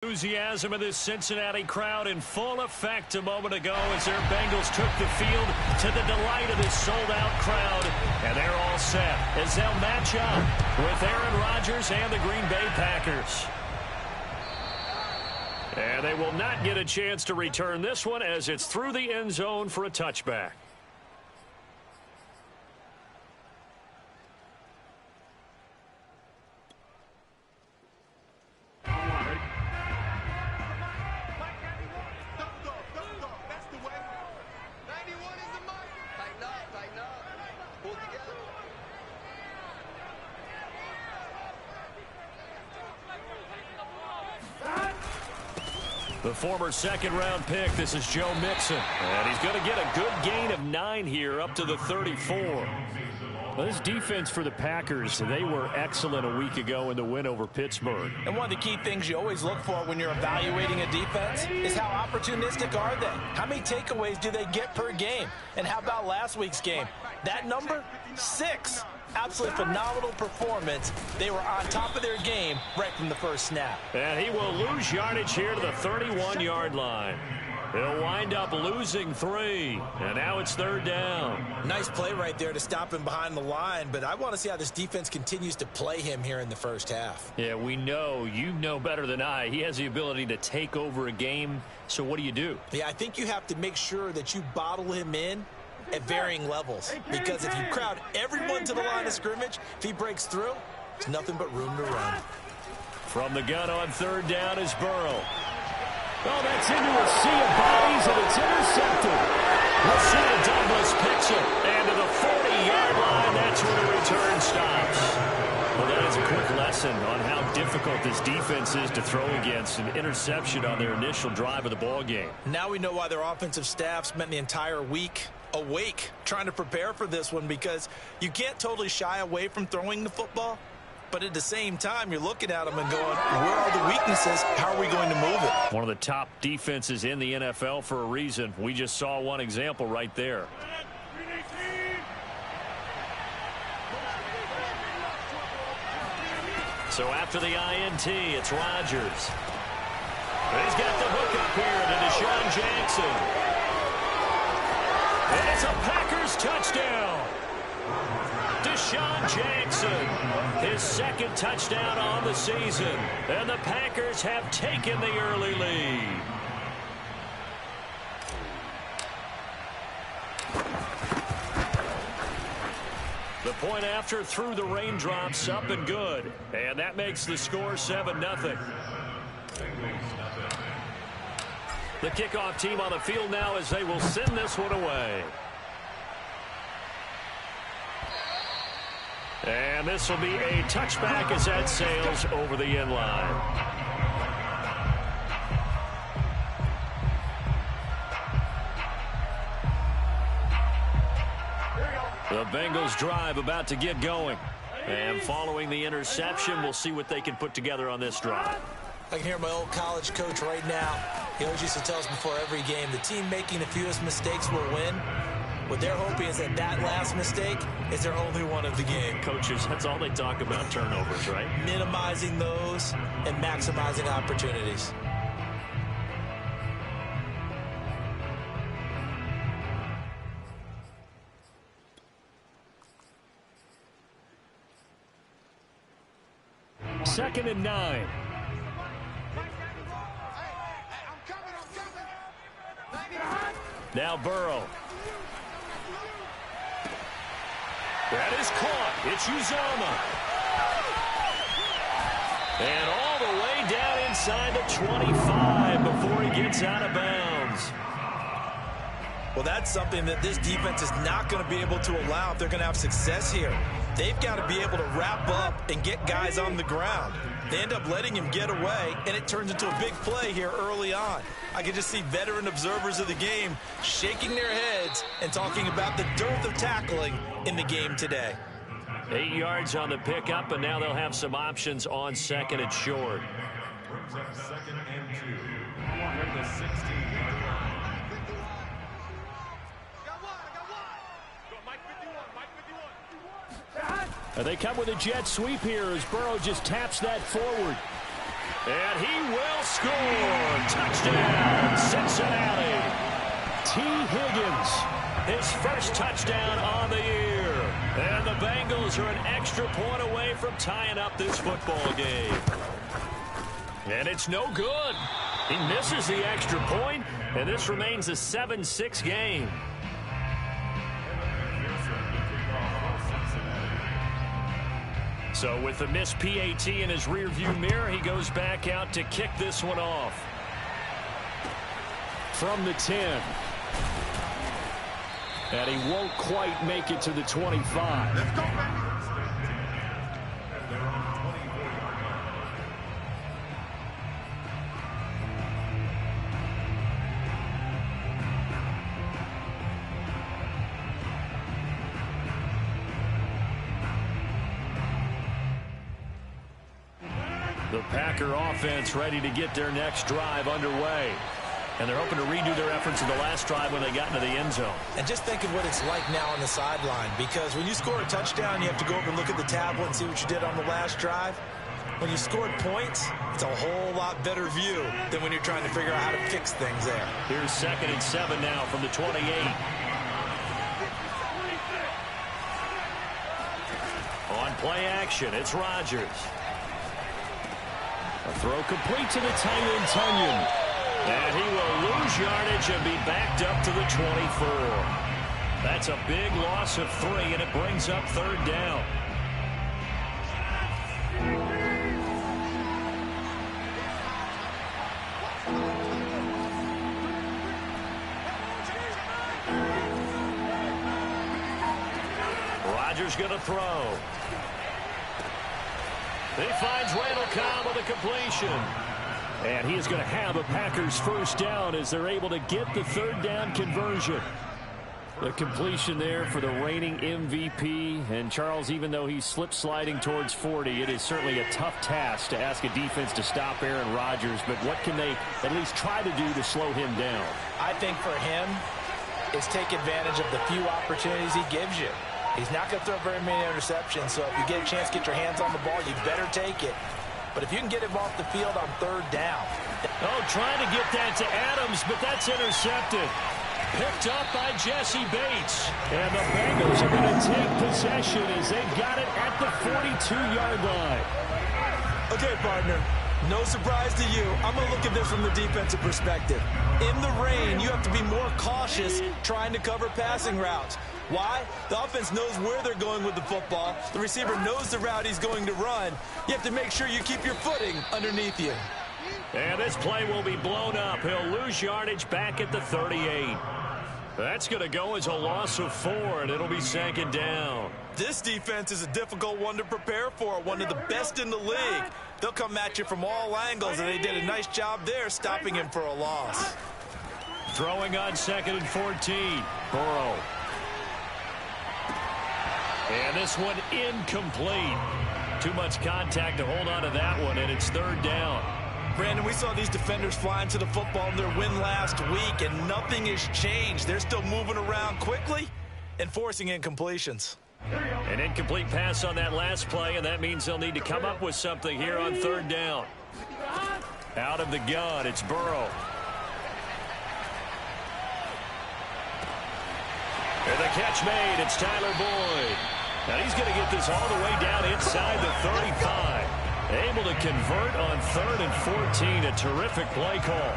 Enthusiasm of this Cincinnati crowd in full effect a moment ago as their Bengals took the field to the delight of this sold-out crowd. And they're all set as they'll match up with Aaron Rodgers and the Green Bay Packers. And they will not get a chance to return this one as it's through the end zone for a touchback. The former second-round pick, this is Joe Mixon. And he's going to get a good gain of 9 here up to the 34. Well, this defense for the Packers, they were excellent a week ago in the win over Pittsburgh. And one of the key things you always look for when you're evaluating a defense is how opportunistic are they? How many takeaways do they get per game? And how about last week's game? That number? 6. Absolutely phenomenal performance. They were on top of their game right from the first snap. And he will lose yardage here to the 31-yard line. He'll wind up losing 3. And now it's 3rd down. Nice play right there to stop him behind the line, but I want to see how this defense continues to play him here in the first half. Yeah, we know. You know better than I. He has the ability to take over a game. So what do you do? Yeah, I think you have to make sure that you bottle him in at varying levels, because if you crowd everyone to the line of scrimmage, if he breaks through, there's nothing but room to run. From the gun on 3rd down is Burrow. Oh, that's into a sea of bodies, and it's intercepted. Rasul Douglas picks it, and to the 40-yard line, that's where the return stops. Well, that is a quick lesson on how difficult this defense is to throw against. An interception on their initial drive of the ball game. Now we know why their offensive staff spent the entire week awake trying to prepare for this one, because you can't totally shy away from throwing the football, but at the same time you're looking at them and going, where are the weaknesses? How are we going to move it? One of the top defenses in the NFL for a reason. We just saw one example right there. So after the INT, it's Rodgers. He's got the hook up here to Deshaun Jackson. And it's a Packers touchdown. Deshaun Jackson, his 2nd touchdown on the season. And the Packers have taken the early lead. The point after through the raindrops, up and good. And that makes the score 7-0. The kickoff team on the field now as they will send this one away. And this will be a touchback as that sails over the end line. The Bengals drive about to get going. And following the interception, we'll see what they can put together on this drive. I can hear my old college coach right now. He always used to tell us before every game, the team making the fewest mistakes will win. What they're hoping is that that last mistake is their only one of the game. Coaches, that's all they talk about, turnovers, right? Minimizing those and maximizing opportunities. Second and 9. Now Burrow. That is caught. It's Uzomah. And all the way down inside the 25 before he gets out of bounds. Well, that's something that this defense is not going to be able to allow if they're going to have success here. They've got to be able to wrap up and get guys on the ground. They end up letting him get away, and it turns into a big play here early on. I can just see veteran observers of the game shaking their heads and talking about the dearth of tackling in the game today. 8 yards on the pickup, and now they'll have some options on 2nd and short. Second and 2. Near the 16-yard line. They come with a jet sweep here as Burrow just taps that forward. And he will score. Touchdown, Cincinnati. T. Higgins, his first touchdown on the year. And the Bengals are an extra point away from tying up this football game. And it's no good. He misses the extra point, and this remains a 7-6 game. So with the missed PAT in his rearview mirror, he goes back out to kick this one off. From the 10. And he won't quite make it to the 25. Let's go, baby. The Packer offense ready to get their next drive underway. And they're hoping to redo their efforts in the last drive when they got into the end zone. And just think of what it's like now on the sideline, because when you score a touchdown, you have to go over and look at the tablet and see what you did on the last drive. When you scored points, it's a whole lot better view than when you're trying to figure out how to fix things there. Here's 2nd and 7 now from the 28. On play action, it's Rodgers. A throw complete to the tight end, Tunyon. And he will lose yardage and be backed up to the 24. That's a big loss of 3, and it brings up 3rd down. Rodgers going to throw. He finds Randall Cobb with a completion. And he is going to have a Packers first down as they're able to get the 3rd down conversion. The completion there for the reigning MVP. And Charles, even though he's slip sliding towards 40, it is certainly a tough task to ask a defense to stop Aaron Rodgers. But what can they at least try to do to slow him down? I think for him is take advantage of the few opportunities he gives you. He's not going to throw very many interceptions, so if you get a chance to get your hands on the ball, you better take it. But if you can get him off the field on 3rd down. Oh, trying to get that to Adams, but that's intercepted. Picked up by Jesse Bates. And the Bengals are going to take possession as they've got it at the 42-yard line. Okay, partner. No surprise to you. I'm going to look at this from the defensive perspective. In the rain, you have to be more cautious trying to cover passing routes. Why? The offense knows where they're going with the football. The receiver knows the route he's going to run. You have to make sure you keep your footing underneath you. And this play will be blown up. He'll lose yardage back at the 38. That's going to go as a loss of 4, and it'll be 2nd down. This defense is a difficult one to prepare for, one of the best in the league. They'll come at you from all angles, and they did a nice job there stopping him for a loss. Throwing on 2nd and 14. Burrow. And this one incomplete. Too much contact to hold on to that one, and it's 3rd down. Brandon, we saw these defenders flying to the football in their win last week, and nothing has changed. They're still moving around quickly and forcing incompletions. An incomplete pass on that last play, and that means they'll need to come up with something here on 3rd down. Out of the gun, it's Burrow. And the catch made, it's Tyler Boyd. Now he's going to get this all the way down inside the 35. Able to convert on 3rd and 14. A terrific play call.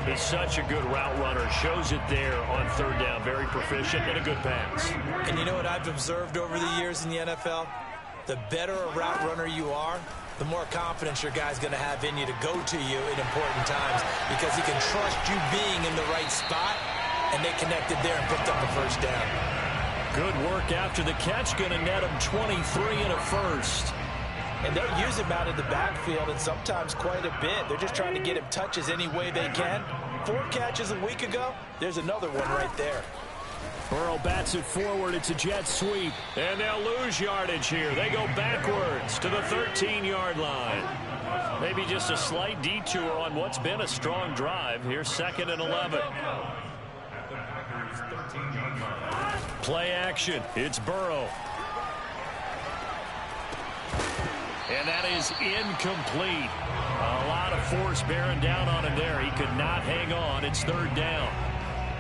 He's such a good route runner. Shows it there on 3rd down. Very proficient and a good pass. And you know what I've observed over the years in the NFL? The better a route runner you are, the more confidence your guy's going to have in you to go to you in important times, because he can trust you being in the right spot, and they connected there and picked up a first down. Good work after the catch. Going to net him 23 and a first. And they'll use him out of the backfield, and sometimes quite a bit. They're just trying to get him touches any way they can. 4 catches a week ago. There's another one right there. Burrow bats it forward. It's a jet sweep. And they'll lose yardage here. They go backwards to the 13-yard line. Maybe just a slight detour on what's been a strong drive. Here's 2nd and 11. Play action. It's Burrow. And that is incomplete. A lot of force bearing down on him there. He could not hang on. It's third down.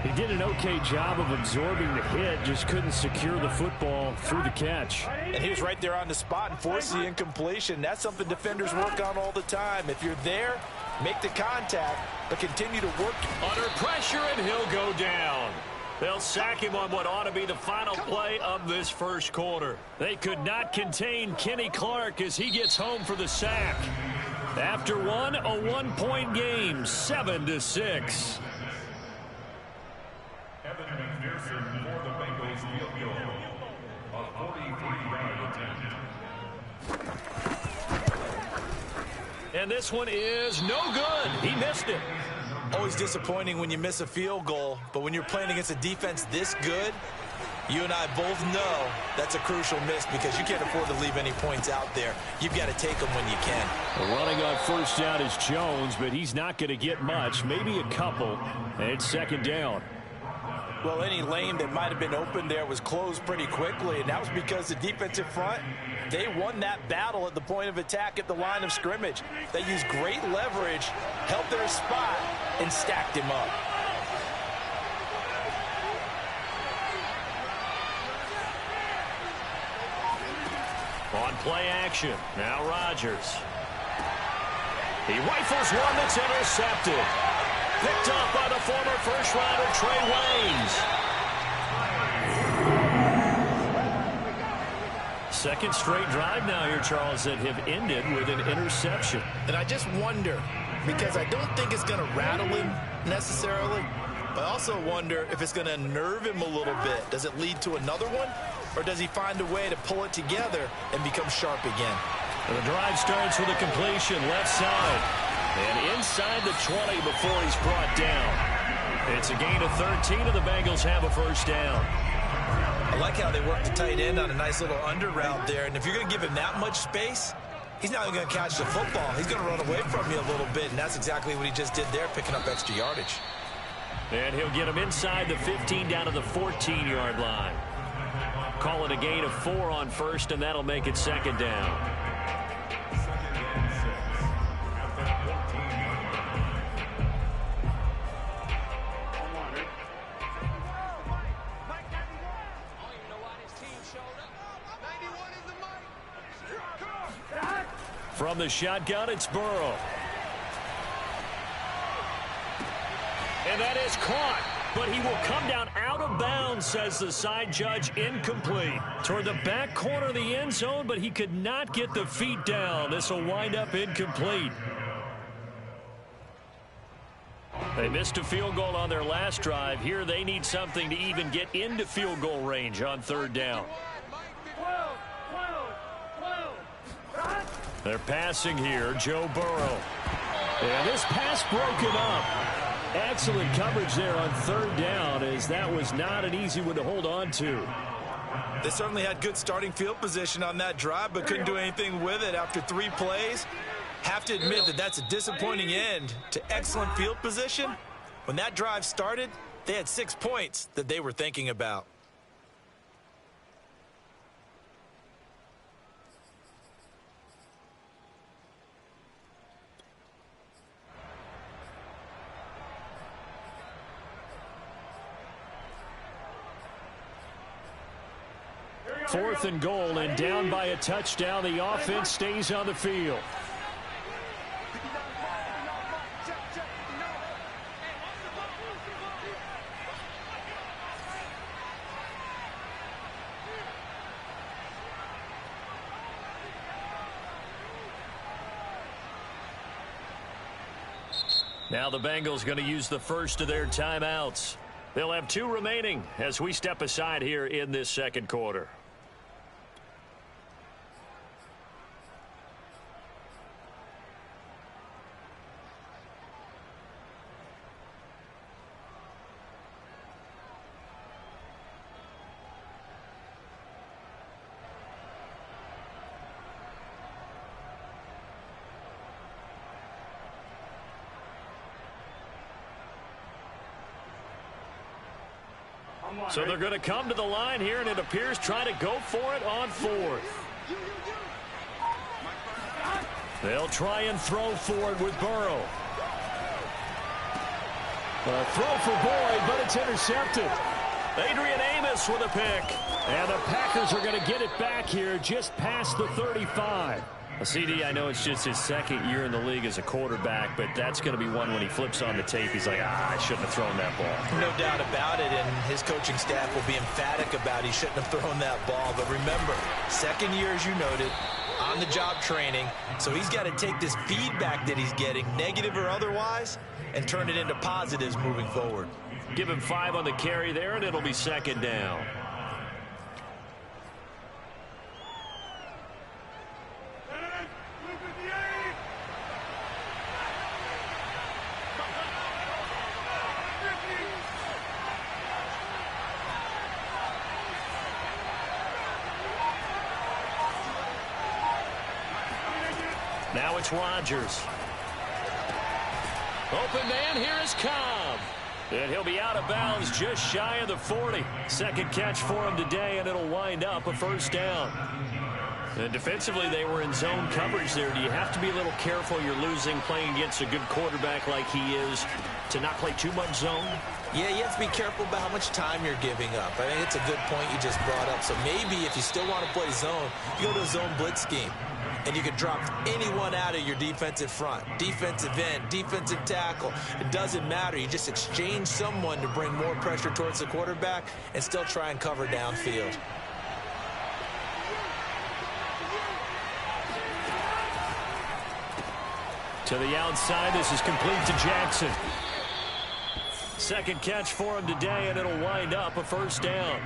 He did an okay job of absorbing the hit, just couldn't secure the football through the catch. And he was right there on the spot and forced the incompletion. That's something defenders work on all the time. If you're there, make the contact, but continue to work. Under pressure, and he'll go down. They'll sack him on what ought to be the final play of this first quarter. They could not contain Kenny Clark as he gets home for the sack. After one, a one-point game, 7-6. Evan McPherson for the Bengals field goal. A 43-yard attempt. And this one is no good. He missed it. Always disappointing when you miss a field goal, but when you're playing against a defense this good, you and I both know that's a crucial miss because you can't afford to leave any points out there. You've got to take them when you can. Running on first down is Jones, but he's not going to get much, maybe a couple, and it's second down. Well, any lane that might have been open there was closed pretty quickly, and that was because the defensive front, they won that battle at the point of attack at the line of scrimmage. They used great leverage, held their spot, and stacked him up. On play action, now Rodgers. He rifles one that's intercepted. Picked up by the former first-rounder Trey Waynes. Second straight drive now here, Charles, that have ended with an interception. And I just wonder, because I don't think it's going to rattle him necessarily, but I also wonder if it's going to nerve him a little bit. Does it lead to another one, or does he find a way to pull it together and become sharp again? And the drive starts with a completion left side. And inside the 20 before he's brought down. It's a gain of 13, and the Bengals have a first down. I like how they work the tight end on a nice little under route there. And if you're going to give him that much space, he's not even going to catch the football. He's going to run away from you a little bit, and that's exactly what he just did there, picking up extra yardage. And he'll get him inside the 15 down to the 14-yard line. Call it a gain of 4 on first, and that'll make it second down. From the shotgun, it's Burrow. And that is caught, but he will come down out of bounds, says the side judge, incomplete. Toward the back corner of the end zone, but he could not get the feet down. This will wind up incomplete. They missed a field goal on their last drive. Here they need something to even get into field goal range on third down. They're passing here, Joe Burrow. And this pass broken up. Excellent coverage there on third down, as that was not an easy one to hold on to. They certainly had good starting field position on that drive, but couldn't do anything with it after 3 plays. Have to admit that that's a disappointing end to excellent field position. When that drive started, they had 6 points that they were thinking about. Fourth and goal, and down by a touchdown. The offense stays on the field. Now the Bengals going to use the first of their timeouts. They'll have 2 remaining as we step aside here in this second quarter. So they're going to come to the line here, and it appears try to go for it on 4th. They'll try and throw for it with Burrow. A throw for Boyd, but it's intercepted. Adrian Amos with a pick. And the Packers are going to get it back here just past the 35. CD, I know it's just his second year in the league as a quarterback, but that's going to be one when he flips on the tape. He's like, I shouldn't have thrown that ball. No doubt about it, and his coaching staff will be emphatic about he shouldn't have thrown that ball. But remember, second year, as you noted, on-the-job training, so he's got to take this feedback that he's getting, negative or otherwise, and turn it into positives moving forward. Give him 5 on the carry there, and it'll be second down. Now it's Rodgers. Open man, here is Cobb. And he'll be out of bounds just shy of the 40. Second catch for him today, and it'll wind up a first down. And defensively, they were in zone coverage there. Do you have to be a little careful you're losing playing against a good quarterback like he is to not play too much zone? Yeah, you have to be careful about how much time you're giving up. I think it's a good point you just brought up. So maybe if you still want to play zone, you go to a zone blitz scheme. And you can drop anyone out of your defensive front. Defensive end, defensive tackle. It doesn't matter. You just exchange someone to bring more pressure towards the quarterback and still try and cover downfield. To the outside, this is complete to Jackson. Second catch for him today, and it'll wind up a first down.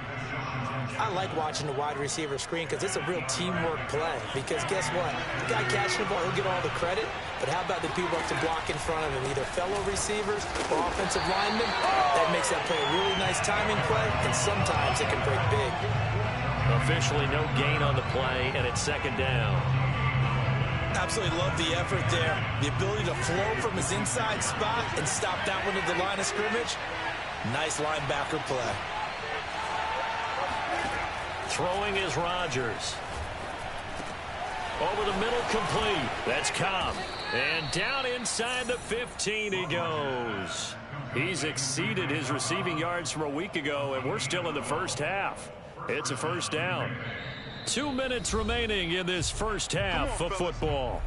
I like watching the wide receiver screen because it's a real teamwork play. Because guess what? The guy catching the ball, he'll get all the credit. But how about the people up to block in front of him? Either fellow receivers or offensive linemen. That makes that play a really nice timing play. And sometimes it can break big. Officially no gain on the play, and it's second down. Absolutely love the effort there. The ability to flow from his inside spot and stop that one at the line of scrimmage. Nice linebacker play. Throwing is Rodgers. Over the middle, complete. That's Cobb. And down inside the 15 he goes. He's exceeded his receiving yards from a week ago, and we're still in the first half. It's a first down. 2 minutes remaining in this first half of football.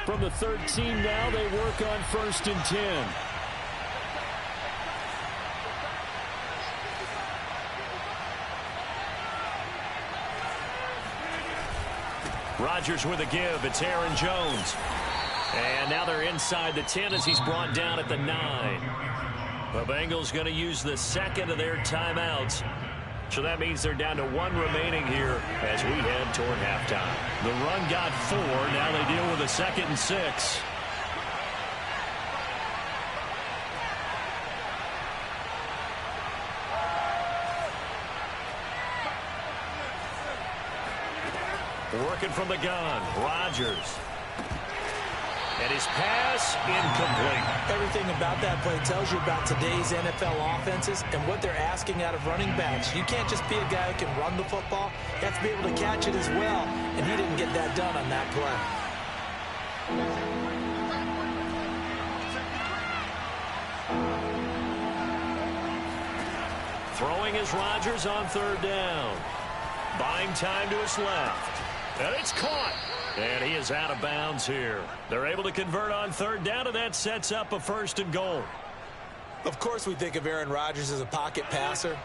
From the 13 now, they work on 1st and 10. Rodgers with a give. It's Aaron Jones. And now they're inside the 10 as he's brought down at the 9. The Bengals going to use the second of their timeouts. So that means they're down to 1 remaining here as we head toward halftime. The run got 4. Now they deal with a 2nd and 6. Working from the gun, Rodgers. And his pass incomplete. Everything about that play tells you about today's NFL offenses and what they're asking out of running backs. You can't just be a guy who can run the football. You have to be able to catch it as well. And he didn't get that done on that play. Throwing is Rodgers on 3rd down. Buying time to his left. And it's caught. And he is out of bounds here. They're able to convert on 3rd down, and that sets up a 1st and goal. Of course we think of Aaron Rodgers as a pocket passer,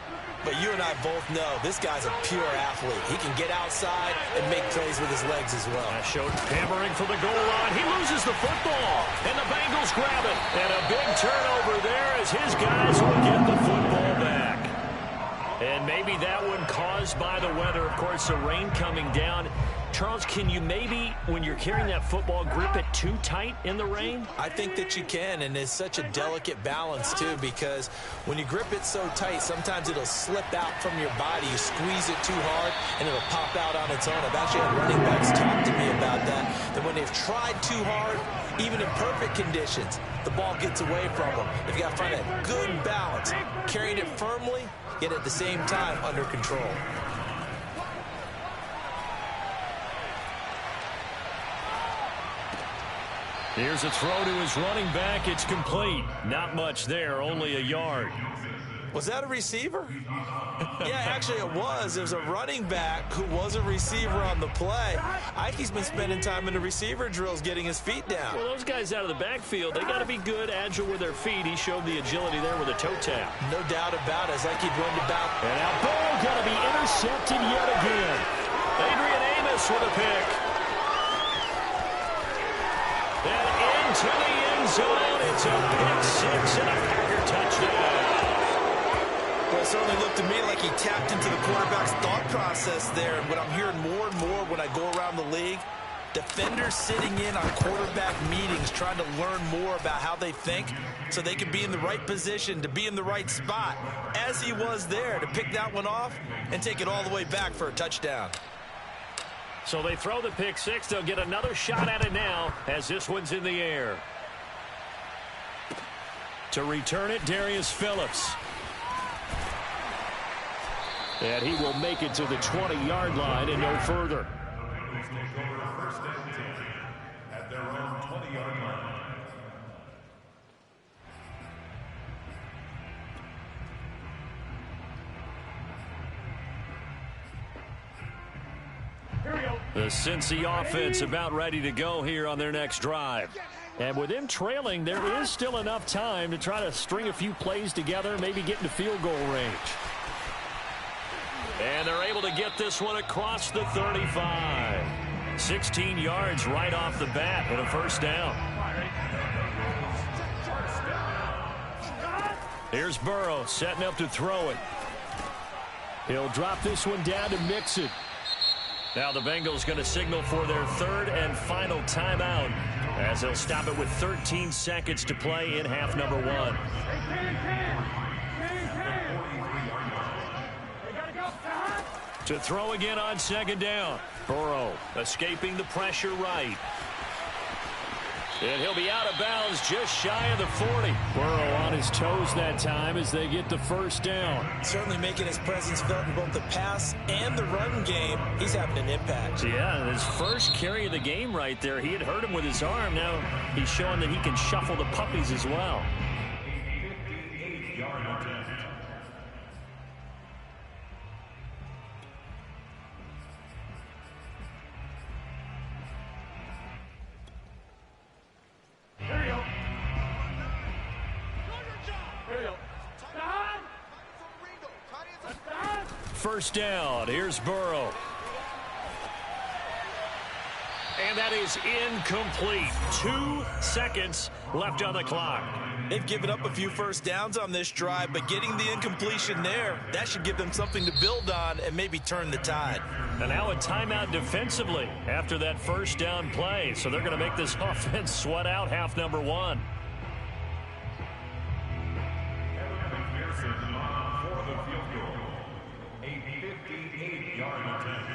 but you and I both know this guy's a pure athlete. He can get outside and make plays with his legs as well. That showed hammering for the goal line. He loses the football, and the Bengals grab it. And a big turnover there as his guys will get the football back. And maybe that one caused by the weather. Of course, the rain coming down Charles, can you maybe, when you're carrying that football, grip it too tight in the rain? I think that you can, and it's such a delicate balance, too, because when you grip it so tight, sometimes it'll slip out from your body. You squeeze it too hard, and it'll pop out on its own. I've actually had running backs talk to me about that when they've tried too hard, even in perfect conditions, the ball gets away from them. They've got to find a good balance, carrying it firmly, yet at the same time under control. Here's a throw to his running back. It's complete. Not much there, only a yard. Was that a receiver? Yeah, actually it was. It was a running back who was a receiver on the play. Ike's been spending time in the receiver drills getting his feet down. Well, those guys out of the backfield, they got to be good, agile with their feet. He showed the agility there with a toe tap. No doubt about it. As Ike learned about. And now Burrow going to be intercepted yet again. Adrian Amos with a pick. And into the end zone. It's a pick six and a Packer touchdown. Well, it certainly looked to me like he tapped into the quarterback's thought process there. And what I'm hearing more and more when I go around the league, defenders sitting in on quarterback meetings trying to learn more about how they think so they can be in the right position to be in the right spot, as he was there to pick that one off and take it all the way back for a touchdown. So they throw the pick six. They'll get another shot at it now as this one's in the air. To return it, Darius Phillips. And he will make it to the 20-yard line and no further. Take over first and 10 at their own 20-yard line. The Cincy offense about ready to go here on their next drive. And with them trailing, there is still enough time to try to string a few plays together, maybe get into field goal range. And they're able to get this one across the 35. 16 yards right off the bat and a first down. Here's Burrow setting up to throw it. He'll drop this one down to Mixon. Now the Bengals going to signal for their third and final timeout as they'll stop it with 13 seconds to play in half number one. To throw again on second down. Burrow escaping the pressure right. And he'll be out of bounds just shy of the 40. Burrow on his toes that time as they get the first down. Certainly making his presence felt in both the pass and the run game. He's having an impact. Yeah, his first carry of the game right there. He had hurt him with his arm. Now he's showing that he can shuffle the puppies as well. 58-yard attempt. First down. Here's Burrow. And that is incomplete. 2 seconds left on the clock. They've given up a few first downs on this drive, but getting the incompletion there, that should give them something to build on and maybe turn the tide. And now a timeout defensively after that first down play. So they're going to make this offense sweat out half number one. For the field goal. A 58-yard attempt.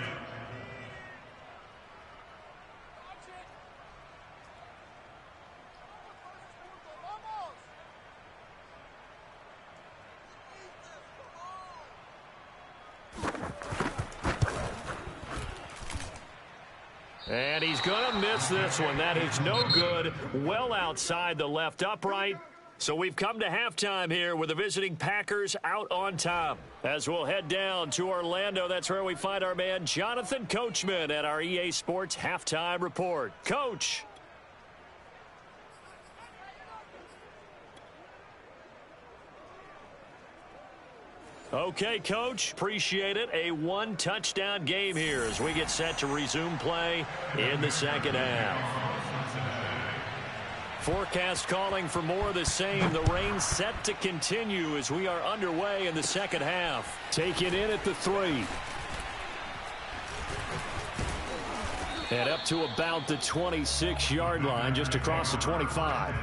And he's going to miss this one. That is no good. Well outside the left upright. So we've come to halftime here with the visiting Packers out on top. As we'll head down to Orlando, that's where we find our man Jonathan Coachman at our EA Sports Halftime Report. Coach. Okay, Coach, appreciate it. A one-touchdown game here as we get set to resume play in the second half. Forecast calling for more of the same. The rain set to continue as we are underway in the second half. Take it in at the 3. And up to about the 26-yard line, just across the 25.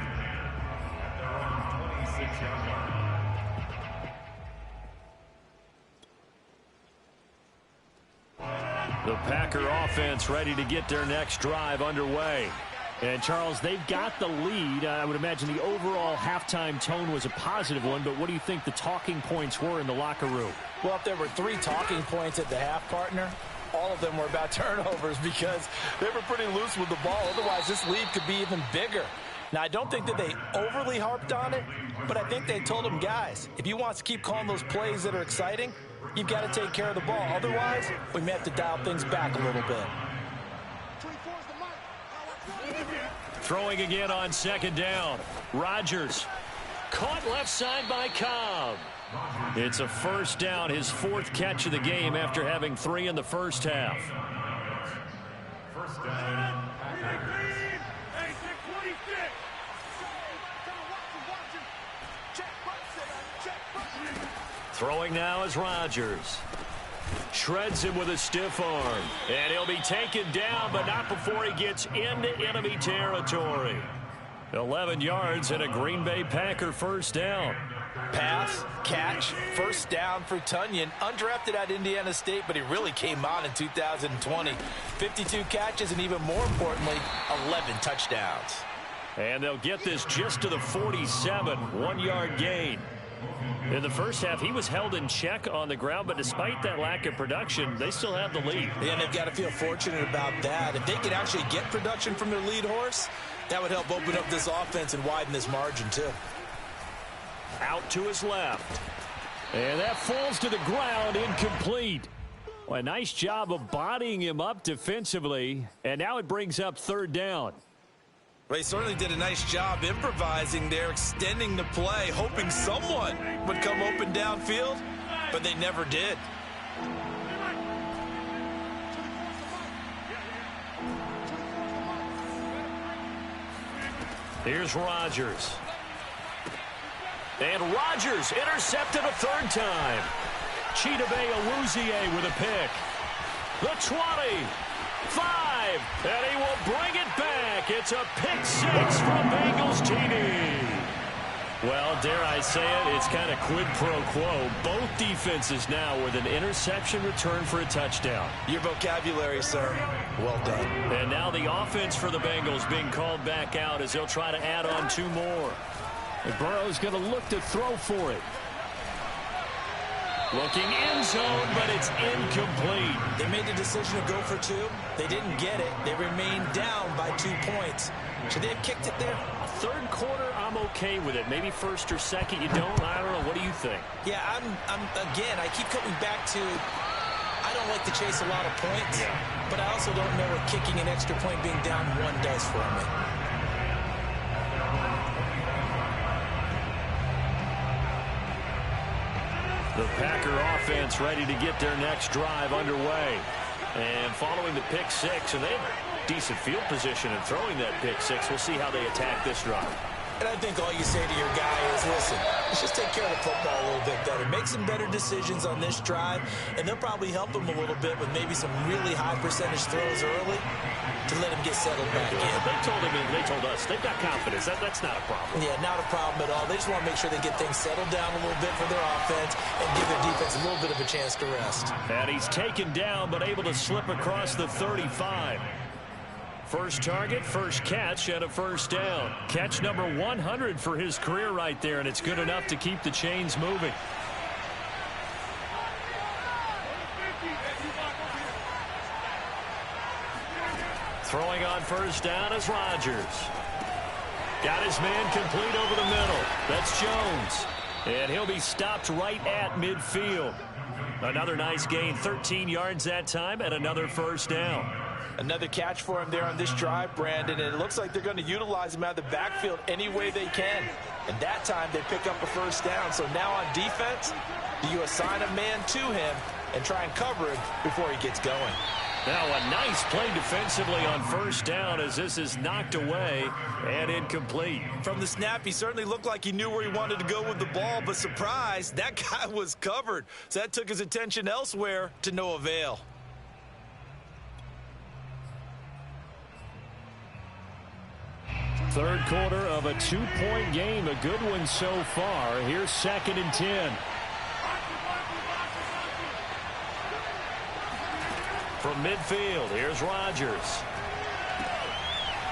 The Packer offense ready to get their next drive underway. And, Charles, they've got the lead. I would imagine the overall halftime tone was a positive one, but what do you think the talking points were in the locker room? Well, if there were 3 talking points at the half, partner, all of them were about turnovers because they were pretty loose with the ball. Otherwise, this lead could be even bigger. Now, I don't think that they overly harped on it, but I think they told them, guys, if you want us to keep calling those plays that are exciting, you've got to take care of the ball. Otherwise, we may have to dial things back a little bit. Throwing again on second down. Rodgers caught left side by Cobb. It's a first down, his 4th catch of the game after having 3 in the first half. First down. Throwing now is Rodgers. Shreds him with a stiff arm. And he'll be taken down, but not before he gets into enemy territory. 11 yards and a Green Bay Packer first down. Pass, catch, first down for Tonyan. Undrafted at Indiana State, but he really came on in 2020. 52 catches and even more importantly, 11 touchdowns. And they'll get this just to the 47, 1-yard gain. In the first half, he was held in check on the ground, but despite that lack of production, they still have the lead. Yeah, and they've got to feel fortunate about that. If they could actually get production from their lead horse, that would help open up this offense and widen this margin, too. Out to his left. And that falls to the ground, incomplete. Well, a nice job of bodying him up defensively, and now it brings up third down. They certainly did a nice job improvising there, extending the play, hoping someone would come open downfield, but they never did. Here's Rodgers. And Rodgers intercepted a 3rd time. Chidobe Awuzie with a pick. The 20. 5, and he will bring it back. It's a pick 6 from Bengals TD. Well, dare I say it, it's kind of quid pro quo. Both defenses now with an interception return for a touchdown. Your vocabulary, sir. Well done. And now the offense for the Bengals being called back out as they'll try to add on 2 more. And Burrow's going to look to throw for it. Looking end zone, but it's incomplete. They made the decision to go for 2. They didn't get it. They remained down by 2 points. Should they have kicked it there? Third quarter, I'm okay with it. Maybe first or second, you don't. I don't know. What do you think? Yeah, again, I keep coming back to I don't like to chase a lot of points, but I also don't know what kicking an extra point being down 1 does for me. The Packer offense ready to get their next drive underway. And following the pick 6, and they have decent field position in throwing that pick 6. We'll see how they attack this drive. And I think all you say to your guy is, listen, let's just take care of the football a little bit better. Make some better decisions on this drive, and they'll probably help him a little bit with maybe some really high percentage throws early to let him get settled back in. They told us they've got confidence. That's not a problem. Yeah, not a problem at all. They just want to make sure they get things settled down a little bit for their offense and give their defense a little bit of a chance to rest. And he's taken down but able to slip across the 35. First target, first catch, and a first down. Catch number 100 for his career right there, and it's good enough to keep the chains moving. Throwing on first down is Rodgers. Got his man complete over the middle. That's Jones. And he'll be stopped right at midfield. Another nice gain, 13 yards that time, and another first down. Another catch for him there on this drive, Brandon, and it looks like they're going to utilize him out of the backfield any way they can. And that time they pick up a first down. So now on defense, do you assign a man to him and try and cover him before he gets going? Now a nice play defensively on first down as this is knocked away and incomplete. From the snap, he certainly looked like he knew where he wanted to go with the ball, but surprise, that guy was covered. So that took his attention elsewhere to no avail. Third quarter of a 2-point game. A good one so far. Here's 2nd and 10. From midfield, here's Rodgers.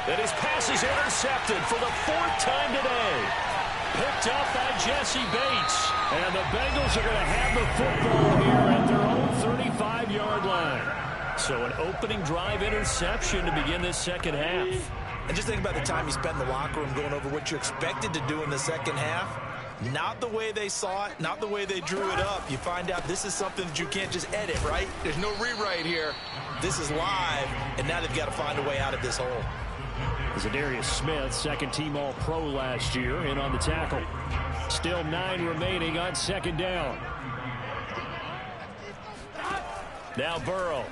And his pass is intercepted for the 4th time today. Picked up by Jesse Bates. And the Bengals are going to have the football here at their own 35-yard line. So an opening drive interception to begin this second half. And just think about the time you spent in the locker room going over what you expected to do in the second half. Not the way they saw it, not the way they drew it up. You find out this is something that you can't just edit, right? There's no rewrite here. This is live, and now they've got to find a way out of this hole. Zadarius Smith, second-team All-Pro last year, in on the tackle. Still 9 remaining on 2nd down. Now Burrow.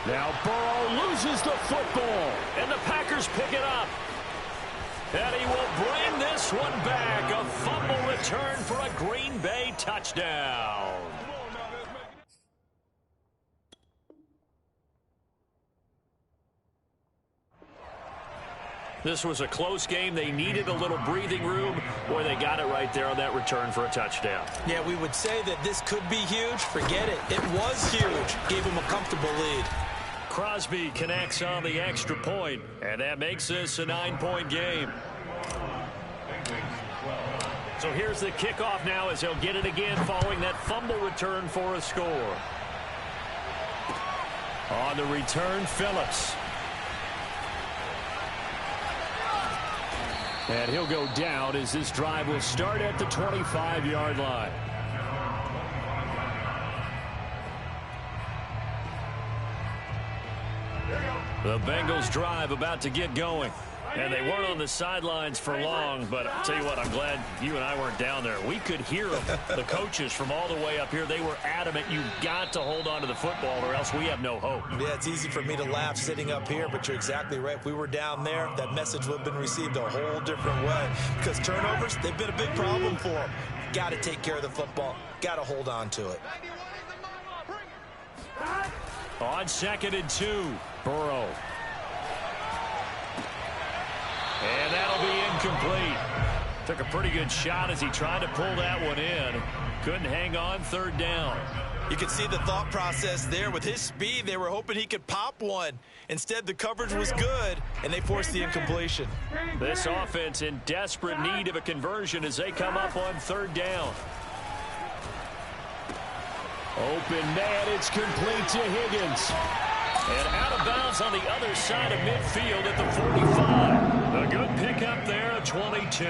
Now Burrow loses the football, and the Packers pick it up. And he will bring this one back. A fumble return for a Green Bay touchdown. This was a close game. They needed a little breathing room. Boy, they got it right there on that return for a touchdown. Yeah, we would say that this could be huge. Forget it. It was huge. Gave him a comfortable lead. Crosby connects on the extra point, and that makes this a 9-point game. So here's the kickoff now as he'll get it again following that fumble return for a score. On the return, Phillips. And he'll go down as this drive will start at the 25-yard line. The Bengals drive about to get going. And they weren't on the sidelines for long, but I'll tell you what, I'm glad you and I weren't down there. We could hear them, the coaches from all the way up here. They were adamant, you've got to hold on to the football or else we have no hope. Yeah, it's easy for me to laugh sitting up here, but you're exactly right. If we were down there, that message would have been received a whole different way. Because turnovers, they've been a big problem for them. Got to take care of the football. Got to hold on to it. On 2nd and 2, Burrow. And that'll be incomplete. Took a pretty good shot as he tried to pull that one in. Couldn't hang on 3rd down. You can see the thought process there. With his speed, they were hoping he could pop one. Instead, the coverage was good, and they forced the incompletion. This offense in desperate need of a conversion as they come up on 3rd down. Open man, it's complete to Higgins. And out of bounds on the other side of midfield at the 45. A good pickup there at 22.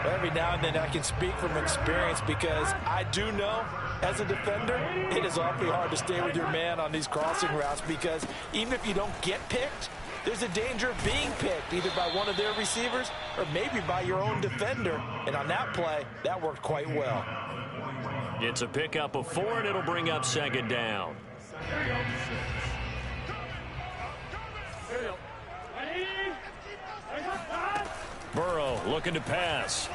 Every now and then I can speak from experience because I do know as a defender it is awfully hard to stay with your man on these crossing routes because even if you don't get picked, there's a danger of being picked either by one of their receivers or maybe by your own defender. And on that play, that worked quite well. It's a pickup of 4, and it'll bring up 2nd down. Burrow looking to pass.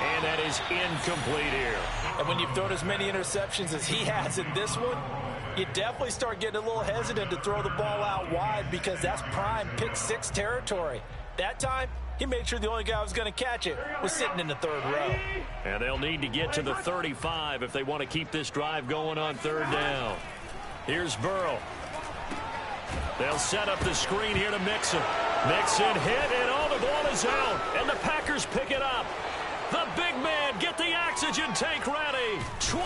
And that is incomplete here. And when you've thrown as many interceptions as he has in this one, you definitely start getting a little hesitant to throw the ball out wide because that's prime pick 6 territory. That time, he made sure the only guy who was going to catch it was sitting in the 3rd row. And they'll need to get to the 35 if they want to keep this drive going on 3rd down. Here's Burrow. They'll set up the screen here to Mixon. Mixon hit, and all the ball is out. And the Packers pick it up. The big man, get the oxygen tank ready. 20.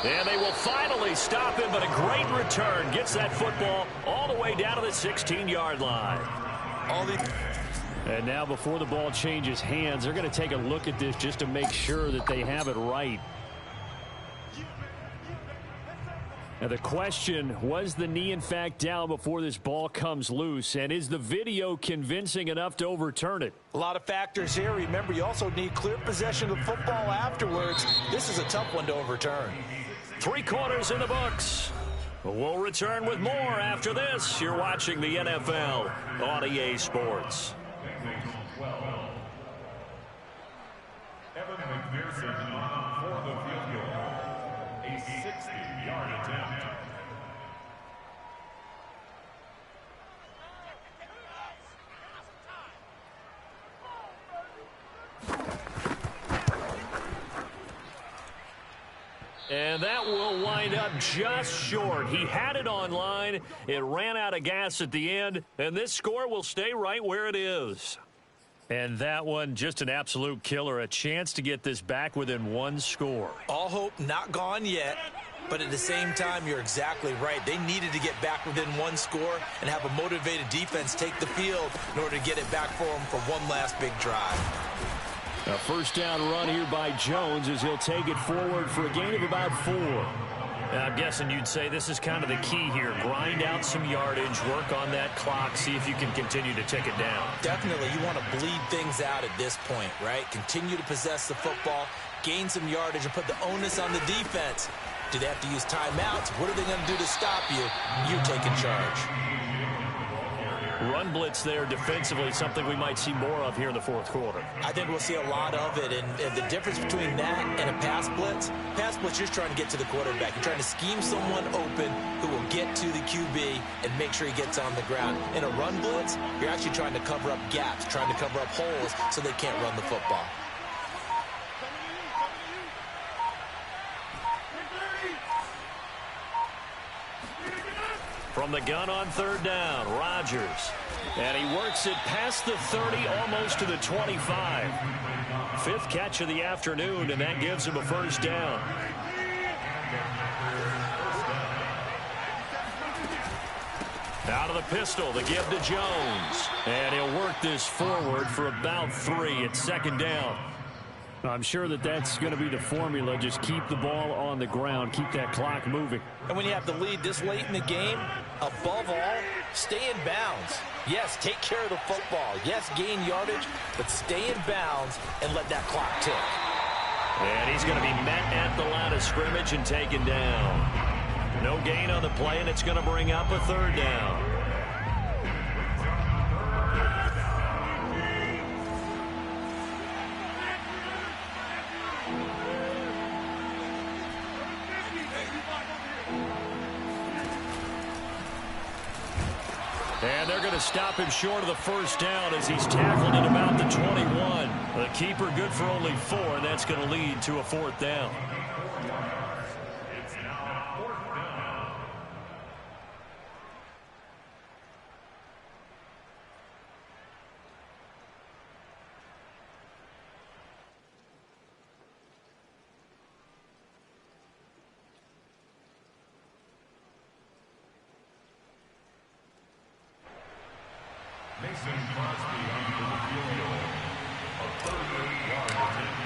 And they will finally stop him, but a great return. Gets that football all the way down to the 16-yard line. And now before the ball changes hands, they're going to take a look at this just to make sure that they have it right. Now the question, was the knee in fact down before this ball comes loose? And is the video convincing enough to overturn it? A lot of factors here. Remember, you also need clear possession of the football afterwards. This is a tough one to overturn. 3 quarters in the books. We'll return with more after this. You're watching the NFL on EA Sports. Evan McPherson for the field goal. a 60-yard attempt. And that will wind up just short. He had it online. It ran out of gas at the end, and this score will stay right where it is. And that one, just an absolute killer. A chance to get this back within one score. All hope not gone yet, but at the same time, you're exactly right. They needed to get back within one score and have a motivated defense take the field in order to get it back for them for one last big drive. A first down run here by Jones as he'll take it forward for a gain of about 4. I'm guessing you'd say this is kind of the key here. Grind out some yardage, work on that clock, see if you can continue to tick it down. Definitely, you want to bleed things out at this point, right? Continue to possess the football, gain some yardage, and put the onus on the defense. Do they have to use timeouts? What are they going to do to stop you? You're taking charge. Run blitz there defensively, something we might see more of here in the fourth quarter. I think we'll see a lot of it, and the difference between that and a pass blitz, you're just trying to get to the quarterback. You're trying to scheme someone open who will get to the QB and make sure he gets on the ground. In a run blitz, you're actually trying to cover up gaps, trying to cover up holes so they can't run the football. From the gun on third down, Rodgers. And he works it past the 30, almost to the 25. Fifth catch of the afternoon, and that gives him a first down. Out of the pistol, the give to Jones. And he'll work this forward for about 3. It's second down. I'm sure that's going to be the formula. Just keep the ball on the ground. Keep that clock moving. And when you have the lead this late in the game, above all, stay in bounds. Yes, take care of the football. Yes, gain yardage, but stay in bounds and let that clock tick. And he's going to be met at the line of scrimmage and taken down. No gain on the play, and it's going to bring up a third down. And they're going to stop him short of the first down as he's tackled at about the 21. The keeper good for only 4, and that's going to lead to a fourth down. It's now 4th down. Mason Crosby on for the field goal. A 38-yard attempt.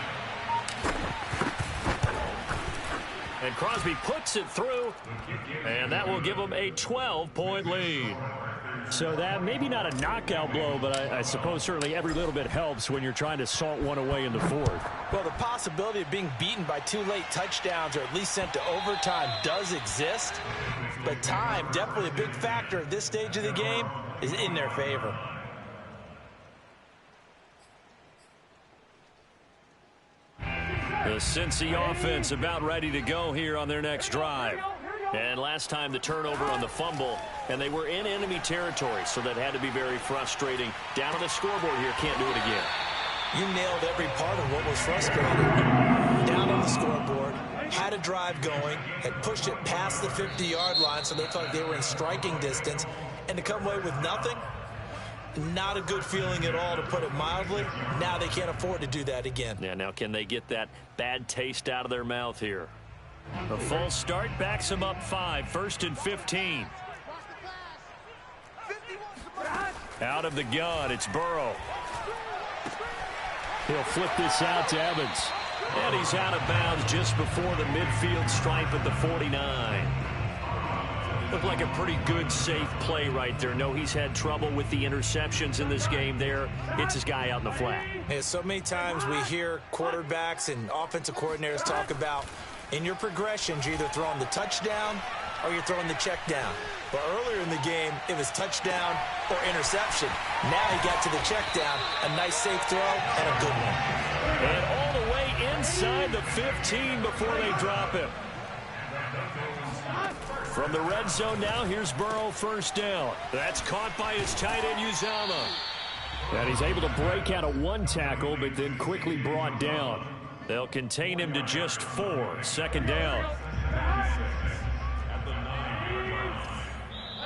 And Crosby puts it through, and that will give him a 12-point lead. So that maybe not a knockout blow, but I suppose certainly every little bit helps when you're trying to salt one away in the fourth. Well, the possibility of being beaten by 2 late touchdowns or at least sent to overtime does exist, but time, definitely a big factor at this stage of the game, is in their favor. The Cincy offense about ready to go here on their next drive. And last time the turnover on the fumble, and they were in enemy territory, so that had to be very frustrating. Down on the scoreboard here, can't do it again. You nailed every part of what was frustrating. Down on the scoreboard, had a drive going, had pushed it past the 50-yard line, so they felt like they were in striking distance, and to come away with nothing, not a good feeling at all, to put it mildly. Now they can't afford to do that again. Yeah, now can they get that bad taste out of their mouth here? A false start backs them up 5, 1st and 15. Out of the gun, it's Burrow. He'll flip this out to Evans. And he's out of bounds just before the midfield stripe at the 49. Looked like a pretty good, safe play right there. No, he's had trouble with the interceptions in this game there. Hits his guy out in the flat. Yeah, so many times we hear quarterbacks and offensive coordinators talk about, in your progressions, you're either throwing the touchdown or you're throwing the check down. But earlier in the game, it was touchdown or interception. Now he got to the check down, a nice safe throw, and a good one. And all the way inside the 15 before they drop him. From the red zone now, here's Burrow, first down. That's caught by his tight end, Uzomah. And he's able to break out of one tackle, but then quickly brought down. They'll contain him to just 4, second down.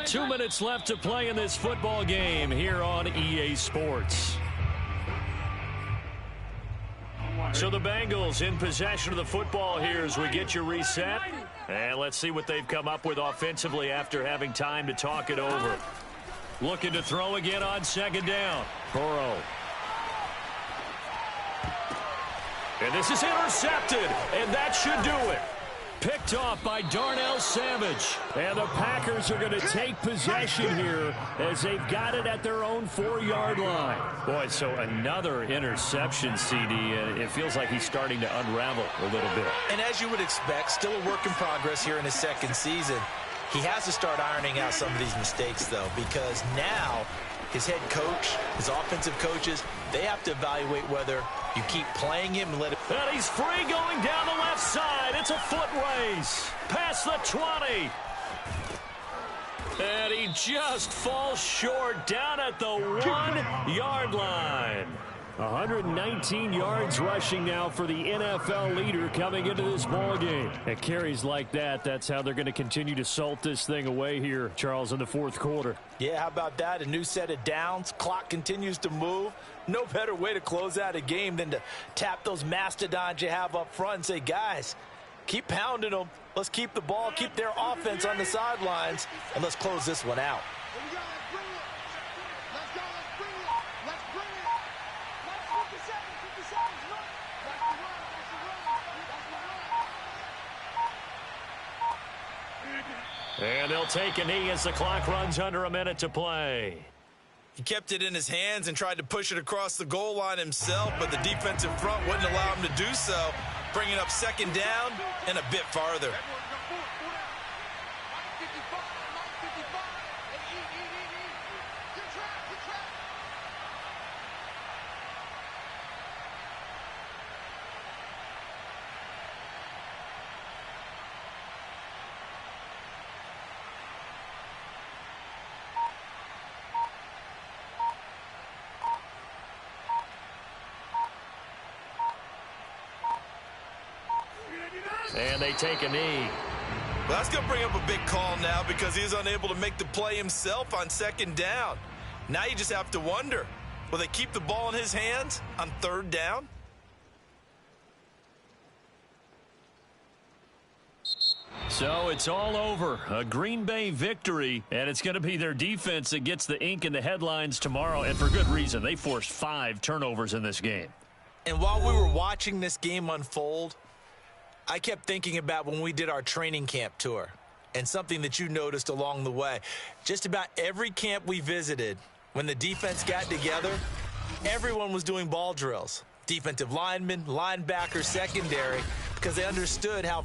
2 minutes left to play in this football game here on EA Sports. So the Bengals in possession of the football here as we get you reset. And let's see what they've come up with offensively after having time to talk it over. Looking to throw again on second down. Burrow. And this is intercepted, and that should do it. Picked off by Darnell Savage. And the Packers are going to take possession here as they've got it at their own 4-yard line. Boy, so another interception, CD. It feels like he's starting to unravel a little bit. And as you would expect, still a work in progress here in his second season. He has to start ironing out some of these mistakes, though, because now his head coach, his offensive coaches, they have to evaluate whether you keep playing him and let him. And he's free going down the left side. It's a foot race. Past the 20. And he just falls short down at the 1-yard line. 119 yards rushing now for the NFL leader coming into this ball game. At carries like that, that's how they're going to continue to salt this thing away here, Charles, in the fourth quarter. Yeah, how about that? A new set of downs. Clock continues to move. No better way to close out a game than to tap those mastodons you have up front and say, guys, keep pounding them. Let's keep the ball, keep their offense on the sidelines, and let's close this one out. And they'll take a knee as the clock runs under a minute to play. He kept it in his hands and tried to push it across the goal line himself, but the defensive front wouldn't allow him to do so, bringing up second down and a bit farther. And they take a knee. Well, that's going to bring up a big call now because he's unable to make the play himself on second down. Now you just have to wonder, will they keep the ball in his hands on third down? So it's all over. A Green Bay victory, and it's going to be their defense that gets the ink in the headlines tomorrow, and for good reason. They forced 5 turnovers in this game. And while we were watching this game unfold, I kept thinking about when we did our training camp tour and something that you noticed along the way. Just about every camp we visited, when the defense got together, everyone was doing ball drills. Defensive linemen, linebackers, secondary, because they understood how